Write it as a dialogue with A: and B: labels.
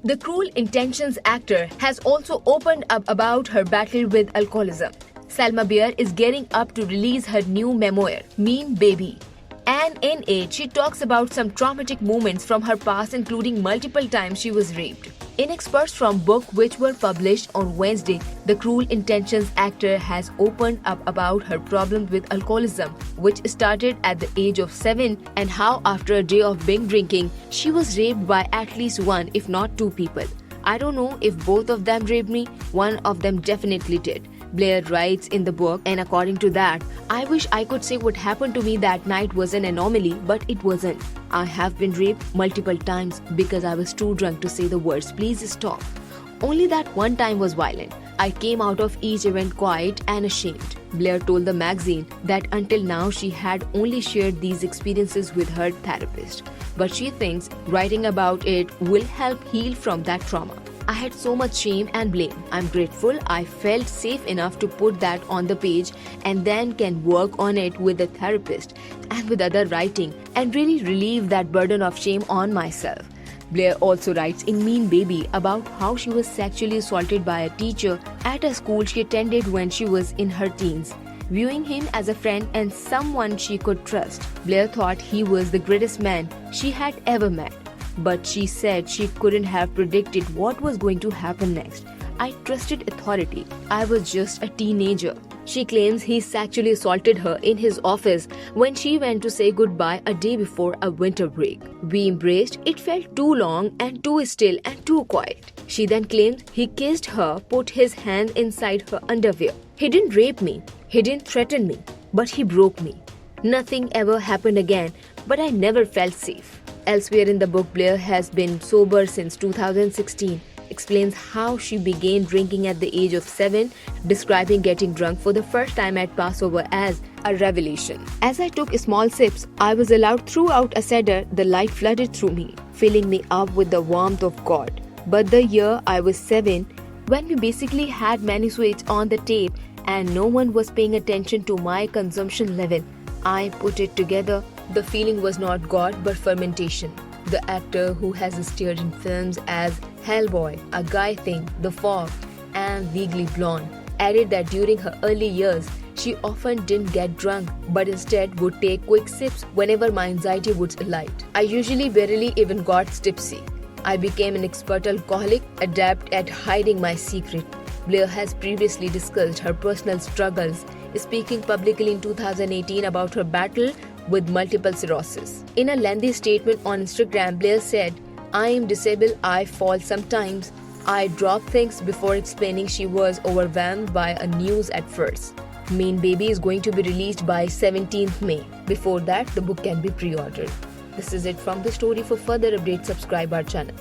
A: The Cruel Intentions actor has also opened up about her battle with alcoholism. Selma Blair is gearing up to release her new memoir, Meme Baby. And in it, she talks about some traumatic moments from her past, including multiple times she was raped. In excerpts from book which were published on Wednesday, the Cruel Intentions actor has opened up about her problems with alcoholism, which started at the age of 7, and how after a day of binge drinking, she was raped by at least one, if not two people. I don't know if both of them raped me, one of them definitely did. Blair writes in the book, and according to that, I wish I could say what happened to me that night was an anomaly, but it wasn't. I have been raped multiple times because I was too drunk to say the words, please stop. Only that one time was violent. I came out of each event quiet and ashamed. Blair told the magazine that until now she had only shared these experiences with her therapist. But she thinks writing about it will help heal from that trauma. I had so much shame and blame. I'm grateful I felt safe enough to put that on the page and then can work on it with a therapist and with other writing and really relieve that burden of shame on myself. Blair also writes in Mean Baby about how she was sexually assaulted by a teacher at a school she attended when she was in her teens. Viewing him as a friend and someone she could trust, Blair thought he was the greatest man she had ever met. But she said she couldn't have predicted what was going to happen next. I trusted authority. I was just a teenager. She claims he sexually assaulted her in his office when she went to say goodbye a day before a winter break. We embraced. It felt too long and too still and too quiet. She then claimed he kissed her, put his hand inside her underwear. He didn't rape me. He didn't threaten me. But he broke me. Nothing ever happened again, but I never felt safe. Elsewhere in the book, Blair has been sober since 2016, explains how she began drinking at the age of 7, describing getting drunk for the first time at Passover as a revelation. As I took small sips, I was allowed throughout a Seder, the light flooded through me, filling me up with the warmth of God. But the year I was 7, when we basically had many sweets on the tape and no one was paying attention to my consumption level, I put it together. The feeling was not God but fermentation. The actor who has starred in films as Hellboy, A Guy Thing, The Fog, and Legally Blonde added that during her early years, she often didn't get drunk but instead would take quick sips whenever my anxiety would alight. I usually barely even got tipsy. I became an expert alcoholic, adept at hiding my secret. Blair has previously discussed her personal struggles, speaking publicly in 2018 about her battle with multiple sclerosis. In a lengthy statement on Instagram, Blair said, I am disabled, I fall sometimes. I drop things before explaining she was overwhelmed by a news at first. Mean Baby is going to be released by 17th May. Before that, the book can be pre-ordered. This is it from the story. For further updates, subscribe our channel.